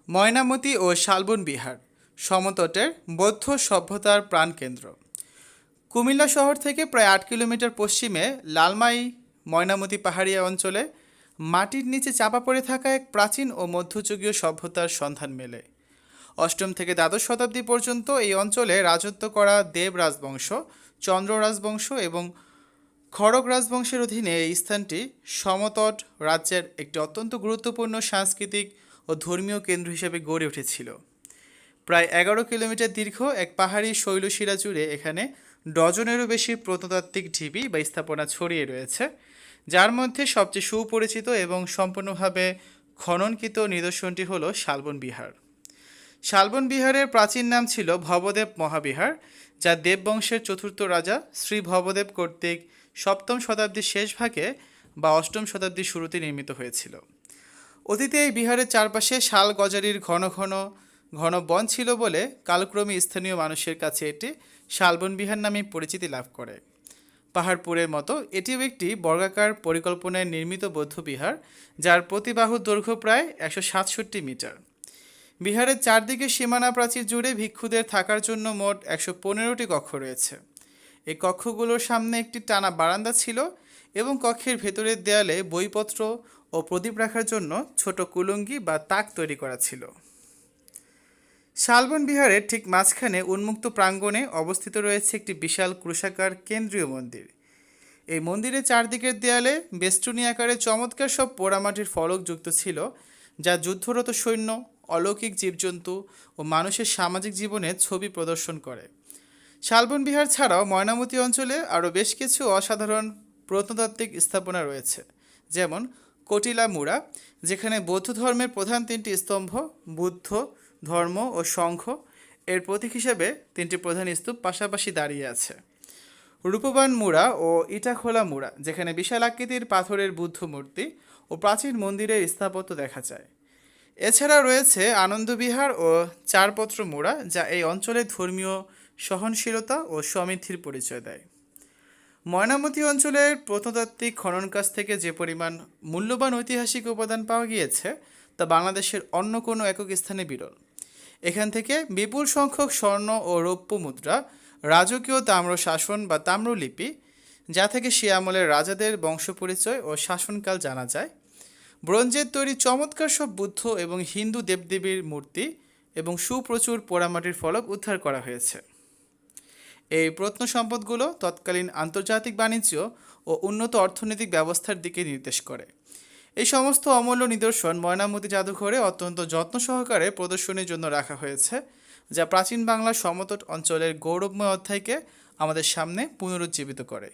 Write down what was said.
ময়নামতি ও শালবন বিহার সমতটের বৌদ্ধ সভ্যতার প্রাণকেন্দ্র। কুমিল্লা শহর থেকে প্রায় ৮ কিলোমিটার পশ্চিমে লালমাই ময়নামতি পাহাড়িয়া অঞ্চলে মাটির নিচে চাপা পড়ে থাকা এক প্রাচীন ও মধ্যযুগীয় সভ্যতার সন্ধান মেলে। অষ্টম থেকে দ্বাদশ শতাব্দী পর্যন্ত এই অঞ্চলে রাজত্ব করা দেব রাজবংশ, চন্দ্র রাজবংশ এবং খড়গ রাজবংশের অধীনে এই স্থানটি সমতট রাজ্যের একটি অত্যন্ত গুরুত্বপূর্ণ সাংস্কৃতিক ও ধর্মীয় কেন্দ্র হিসেবে গড়ে উঠেছিল। প্রায় ১১ কিলোমিটার দীর্ঘ এক পাহাড়ি শৈলশিরা জুড়ে এখানে ডজনেরও বেশি প্রত্নতাত্ত্বিক ঢিবি বা স্থাপনা ছড়িয়ে রয়েছে, যার মধ্যে সবচেয়ে সুপরিচিত এবং সম্পূর্ণভাবে খননকৃত নিদর্শনটি হল শালবন বিহার। শালবন বিহারের প্রাচীন নাম ছিল ভবদেব মহাবিহার, যা দেববংশের চতুর্থ রাজা শ্রী ভবদেব কর্তৃক সপ্তম শতাব্দীর শেষ ভাগে বা অষ্টম শতাব্দীর শুরুতে নির্মিত হয়েছিল। অতীতে এই বিহারের চারপাশে শাল গজারির ঘন ঘন ঘন বন ছিল বলে কালক্রমে স্থানীয় মানুষের কাছে এটি শালবন বিহার নামে পরিচিতি লাভ করে। পাহাড়পুরের মতো এটিও একটি বর্গাকার পরিকল্পনায় নির্মিত বৌদ্ধবিহার, যার প্রতি বাহুর দৈর্ঘ্য প্রায় ১৬৭ মিটার। বিহারের চারদিকে সীমানা প্রাচীর জুড়ে ভিক্ষুদের থাকার জন্য মোট ১১৫টি কক্ষ রয়েছে। এই কক্ষগুলোর সামনে একটি টানা বারান্দা ছিল এবং কক্ষের ভেতরের দেয়ালে বইপত্র ও প্রদীপ রাখার জন্য ছোট কুলুঙ্গি বা তাক তৈরি করা ছিল। শালবন বিহারের ঠিক মাঝখানে উন্মুক্ত প্রাঙ্গণে অবস্থিত রয়েছে একটি বিশাল ক্রুশাকার কেন্দ্রীয় মন্দির। এই মন্দিরের চারদিকের দেয়ালে বেষ্টনী আকারে চমৎকার সব পোড়ামাটির ফলক যুক্ত ছিল, যা যুদ্ধরত সৈন্য, অলৌকিক জীবজন্তু ও মানুষের সামাজিক জীবনের ছবি প্রদর্শন করে। শালবন বিহার ছাড়াও ময়নামতি অঞ্চলে আরও বেশ কিছু অসাধারণ প্রত্নতাত্ত্বিক স্থাপনা রয়েছে, যেমন কটিলা মুড়া, যেখানে বৌদ্ধ ধর্মের প্রধান তিনটি স্তম্ভ বুদ্ধ, ধর্ম ও শঙ্খ এর প্রতীক হিসেবে তিনটি প্রধান স্তূপ পাশাপাশি দাঁড়িয়ে আছে। রূপবান মুড়া ও ইটাখোলা মুড়া, যেখানে বিশাল আকৃতির পাথরের বুদ্ধ মূর্তি ও প্রাচীন মন্দিরের স্থাপত্য দেখা যায়। এছাড়া রয়েছে আনন্দবিহার ও চারপত্র মুড়া, যা এই অঞ্চলের ধর্মীয় সহনশীলতা ও সমৃদ্ধির পরিচয় দেয়। ময়নামতি অঞ্চলের প্রত্নতাত্ত্বিক খনন কাজ থেকে যে পরিমাণ মূল্যবান ঐতিহাসিক উপাদান পাওয়া গিয়েছে তা বাংলাদেশের অন্য কোনো একক স্থানে বিরল। এখান থেকে বিপুল সংখ্যক স্বর্ণ ও রৌপ্য মুদ্রা, রাজকীয় তাম্র শাসন বা তাম্রলিপি, যা থেকে সে আমলের রাজাদের বংশপরিচয় ও শাসনকাল জানা যায়, ব্রোঞ্জের তৈরি চমৎকার সব বুদ্ধ এবং হিন্দু দেবদেবীর মূর্তি এবং সুপ্রচুর পোড়ামাটির ফলক উদ্ধার করা হয়েছে। এই প্রত্ন সম্পদগুলো তৎকালীন আন্তর্জাতিক বাণিজ্য ও উন্নত অর্থনৈতিক ব্যবস্থার দিকে নির্দেশ করে। এই সমস্ত অমূল্য নিদর্শন ময়নামতি জাদুঘরে অত্যন্ত যত্ন সহকারে প্রদর্শনীর জন্য রাখা হয়েছে, যা প্রাচীন বাংলার সমতট অঞ্চলের গৌরবময় অধ্যায়কে আমাদের সামনে পুনরুজ্জীবিত করে।